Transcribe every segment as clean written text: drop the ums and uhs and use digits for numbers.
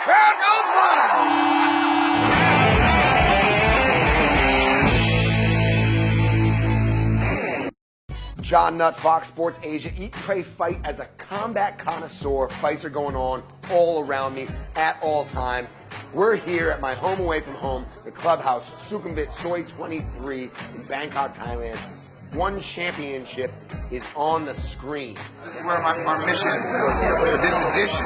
crowd goes wild. Jon Nutt, Fox Sports Asia. Eat, Pray, Fight. As a combat connoisseur, fights are going on all around me at all times. We're here at my home away from home, the clubhouse, Sukhumvit Soi 23 in Bangkok, Thailand. One championship is on the screen. This is where our mission for this edition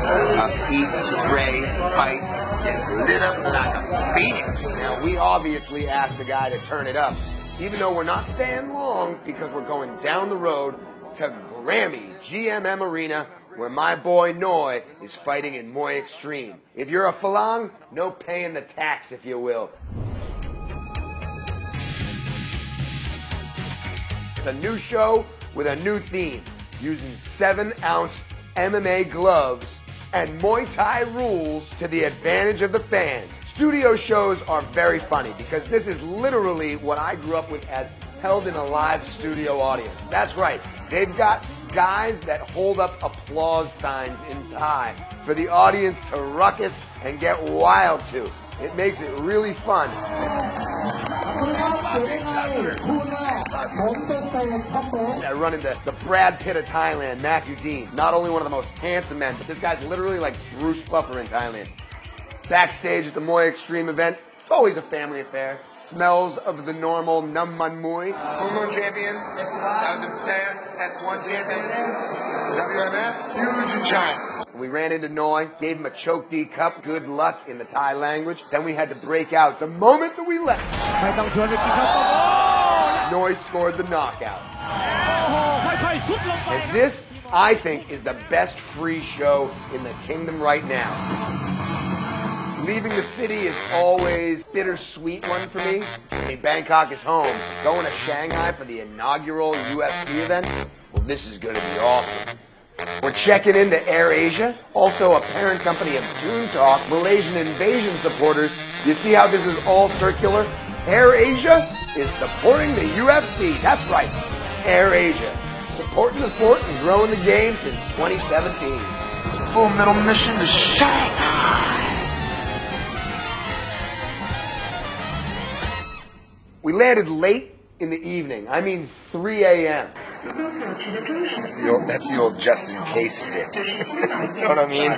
of Eat, Pray, Fight gets lit up like a phoenix. Now, we obviously asked the guy to turn it up, even though we're not staying long because we're going down the road to Grammy GMM Arena, where my boy Noi is fighting in Muay Extreme. If you're a Falang, no paying the tax, if you will. It's a new show with a new theme, using 7-ounce MMA gloves and Muay Thai rules to the advantage of the fans. Studio shows are very funny because this is literally what I grew up with as held in a live studio audience. That's right, they've got guys that hold up applause signs in Thai for the audience to ruckus and get wild to. It makes it really fun. I run into the Brad Pitt of Thailand, Matthew Dean. Not only one of the most handsome men, but this guy's literally like Bruce Buffer in Thailand. Backstage at the Muay Extreme event, it's always a family affair. Smells of the normal Nam Man Muay. Homegrown champion, that was a S1 champion, WMF, huge in China. We ran into Noi, gave him a choke D cup, good luck in the Thai language. Then we had to break out the moment that we left. Noi scored the knockout. And this, I think, is the best free show in the kingdom right now. Leaving the city is always a bittersweet one for me. I mean, Bangkok is home. Going to Shanghai for the inaugural UFC event, well, this is going to be awesome. We're checking into Air Asia, also a parent company of Toon Talk, Malaysian invasion supporters. You see how this is all circular? Air Asia is supporting the UFC. That's right, Air Asia. Supporting the sport and growing the game since 2017. Full Metal mission to Shanghai. We landed late in the evening. I mean 3 a.m. That's the old just in case stick. You know what I mean?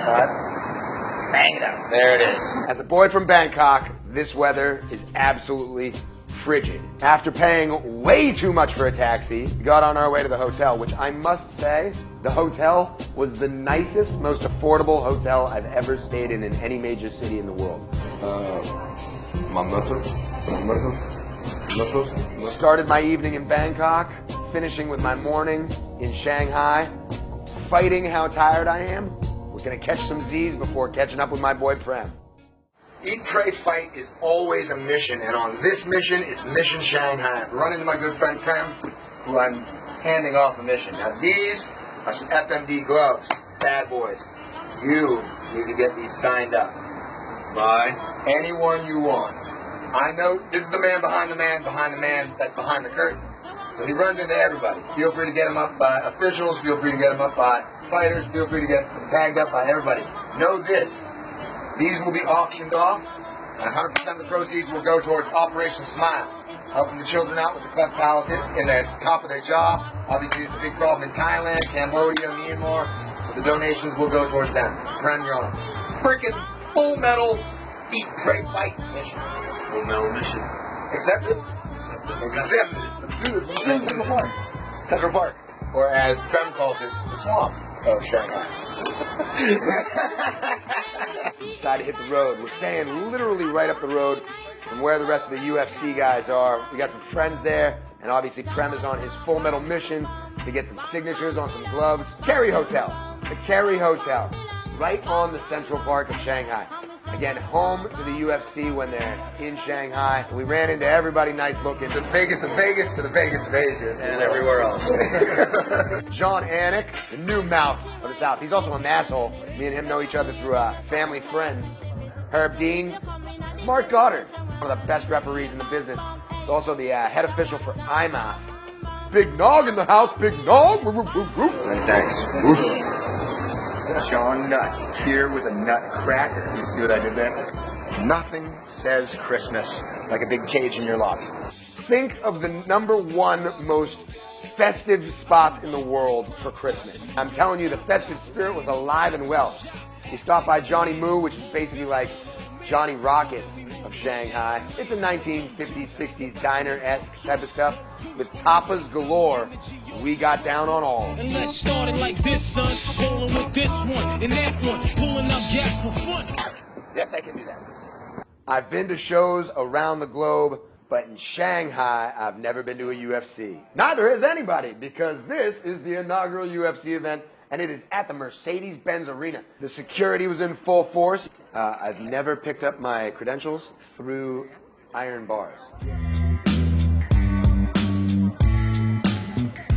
Bang it up. There it is. As a boy from Bangkok, this weather is absolutely frigid. After paying way too much for a taxi, we got on our way to the hotel, which I must say, the hotel was the nicest, most affordable hotel I've ever stayed in any major city in the world. Started my evening in Bangkok, finishing with my morning in Shanghai, fighting how tired I am. We're gonna catch some Z's before catching up with my boy Prem. Eat, Pray, Fight is always a mission, and on this mission, it's Mission Shanghai. I run into my good friend Prem, who I'm handing off a mission. Now these are some FMD gloves, bad boys. You need to get these signed up by anyone you want. I know this is the man behind the man that's behind the curtain. So he runs into everybody. Feel free to get him up by officials, feel free to get him up by fighters, feel free to get him tagged up by everybody. Know this, these will be auctioned off, and 100% of the proceeds will go towards Operation Smile, helping the children out with the cleft palate in the top of their jaw. Obviously it's a big problem in Thailand, Cambodia, Myanmar, so the donations will go towards them. Prem, you're on a freaking full metal Eat, Pray, Fight mission. Full Metal mission. Accepted? Accepted. Let's do this. Let's go to Central Park. Central Park. Or as Prem calls it, the swamp of Shanghai. Decided to hit the road. We're staying literally right up the road from where the rest of the UFC guys are. We got some friends there, and obviously Prem is on his Full Metal mission to get some signatures on some gloves. Kerry Hotel. The Kerry Hotel. Right on the Central Park of Shanghai. Again, home to the UFC when they're in Shanghai. We ran into everybody nice looking. It's Vegas of Vegas to the Vegas of Asia and everywhere else. Jon Nutt, the new mouth of the South. He's also an asshole. Me and him know each other through family friends. Herb Dean, Mark Goddard, one of the best referees in the business. He's also the head official for IMAF. Big Nog in the house, Big Nog. Thanks. Jon Nutt, here with a nutcracker. You see what I did there? Nothing says Christmas like a big cage in your lobby. Think of the #1 most festive spots in the world for Christmas. I'm telling you, the festive spirit was alive and well. You stop by Johnny Moo, which is basically like Johnny Rockets of Shanghai. It's a 1950s, 60s diner-esque type of stuff with tapas galore. We got down on all. And let's start it like this, son. Rolling with this one and that one, pulling up gas for fun. Yes, I can do that. I've been to shows around the globe, but in Shanghai, I've never been to a UFC. Neither has anybody, because this is the inaugural UFC event, and it is at the Mercedes-Benz Arena. The security was in full force. I've never picked up my credentials through iron bars.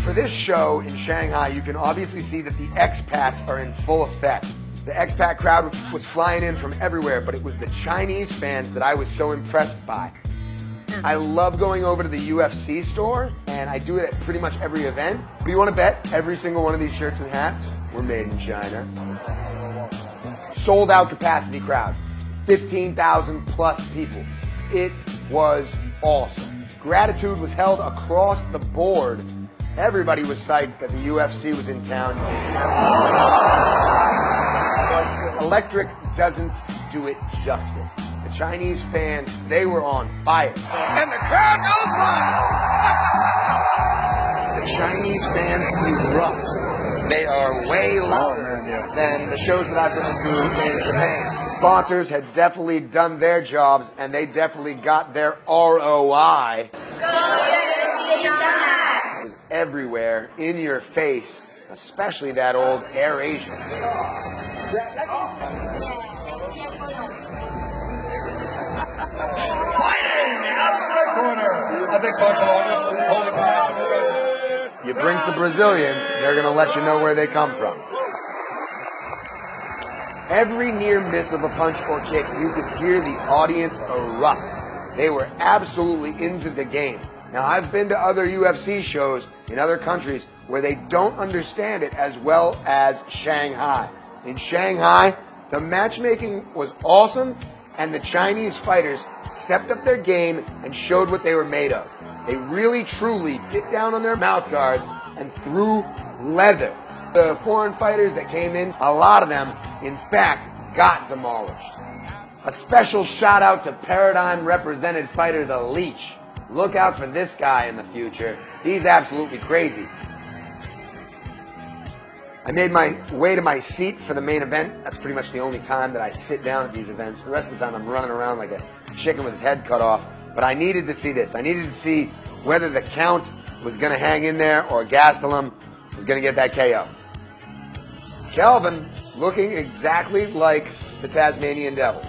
For this show in Shanghai, you can obviously see that the expats are in full effect. The expat crowd was flying in from everywhere, but it was the Chinese fans that I was so impressed by. I love going over to the UFC store, and I do it at pretty much every event. But you want to bet every single one of these shirts and hats were made in China. Sold out capacity crowd, 15,000 plus people. It was awesome. Gratitude was held across the board. Everybody was psyched that the UFC was in town. Electric doesn't do it justice. The Chinese fans, they were on fire. And the crowd goes wild! The Chinese fans erupt. They are way louder than the shows that I've been to in Japan. Sponsors had definitely done their jobs, and they definitely got their ROI. It was everywhere, in your face, especially that old Air Asian. You bring some Brazilians, they're going to let you know where they come from. Every near miss of a punch or kick, you could hear the audience erupt. They were absolutely into the game. Now, I've been to other UFC shows in other countries where they don't understand it as well as Shanghai. In Shanghai, the matchmaking was awesome, and the Chinese fighters stepped up their game and showed what they were made of. They really, truly bit down on their mouth guards and threw leather. The foreign fighters that came in, a lot of them, in fact, got demolished. A special shout out to Paradigm represented fighter The Leech. Look out for this guy in the future. He's absolutely crazy. I made my way to my seat for the main event. That's pretty much the only time that I sit down at these events. The rest of the time I'm running around like a chicken with his head cut off. But I needed to see this. I needed to see whether the Count was going to hang in there or Gastelum was going to get that KO. Kelvin looking exactly like the Tasmanian Devil.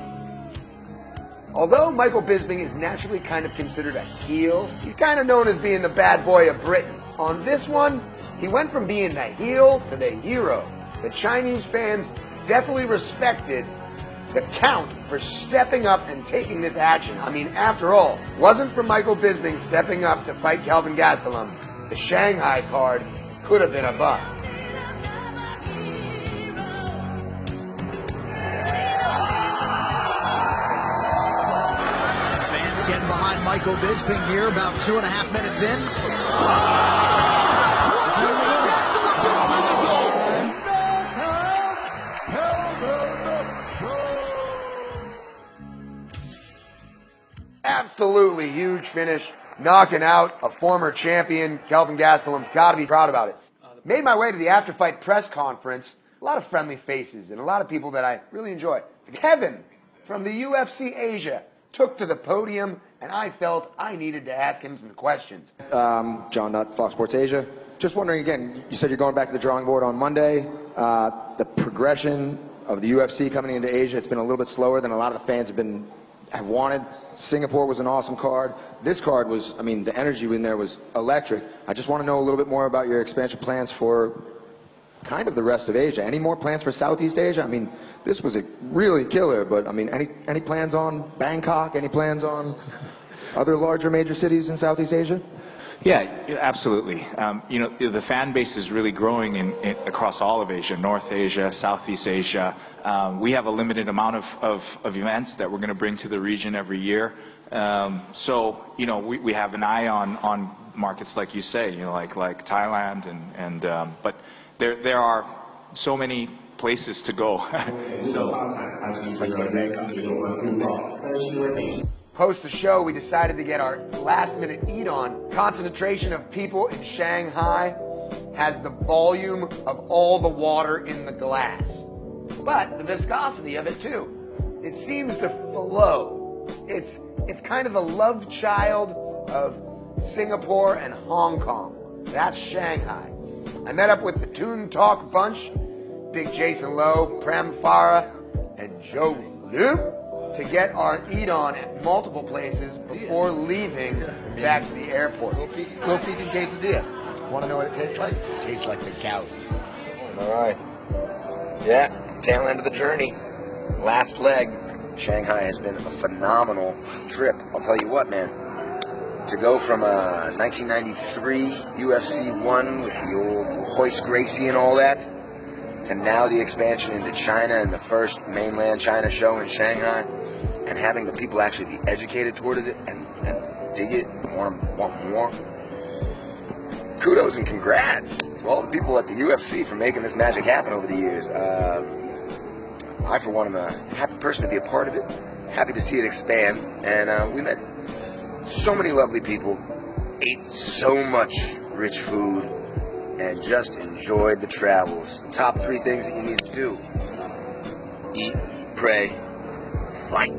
Although Michael Bisping is naturally kind of considered a heel, he's kind of known as being the bad boy of Britain. On this one, he went from being the heel to the hero. The Chinese fans definitely respected the Count for stepping up and taking this action. I mean, after all, wasn't for Michael Bisping stepping up to fight Kelvin Gastelum, the Shanghai card could have been a bust. Fans getting behind Michael Bisping here, about 2.5 minutes in. Absolutely huge finish, knocking out a former champion, Kelvin Gastelum. Gotta be proud about it. Made my way to the after-fight press conference. A lot of friendly faces and a lot of people that I really enjoy. Kevin from the UFC Asia took to the podium, and I felt I needed to ask him some questions. Jon Nutt, Fox Sports Asia. Just wondering again, you said you're going back to the drawing board on Monday. The progression of the UFC coming into Asia, it's been a little bit slower than a lot of the fans have wanted. Singapore was an awesome card. This card was, I mean, the energy in there was electric. I just want to know a little bit more about your expansion plans for kind of the rest of Asia. Any more plans for Southeast Asia? I mean, this was a really killer, but I mean, any plans on Bangkok? Any plans on other larger major cities in Southeast Asia? Yeah, absolutely. You know, the fan base is really growing across all of Asia, North Asia, Southeast Asia. We have a limited amount of events that we're going to bring to the region every year. So, you know, we have an eye on markets like you say, you know, like Thailand, but there are so many places to go. So let's go to Bangkok. Post the show, we decided to get our last-minute eat on. Concentration of people in Shanghai has the volume of all the water in the glass, but the viscosity of it too. It seems to flow. It's kind of the love child of Singapore and Hong Kong. That's Shanghai. I met up with the Toon Talk bunch, Big Jason Lowe, Prem Farah, and Joe Liu, to get our eat on at multiple places before leaving back to the airport. Little peek in quesadilla. Want to know what it tastes like? It tastes like the gout. All right. Yeah, tail end of the journey. Last leg. Shanghai has been a phenomenal trip. I'll tell you what, man. To go from 1993 UFC 1 with the old Hoist Gracie and all that, to now the expansion into China and the first mainland China show in Shanghai, and having the people actually be educated toward it and dig it and want more. Kudos and congrats to all the people at the UFC for making this magic happen over the years. I, for one, am a happy person to be a part of it, happy to see it expand, and we met so many lovely people, ate so much rich food, and just enjoyed the travels. Top 3 things that you need to do: eat, pray, fight.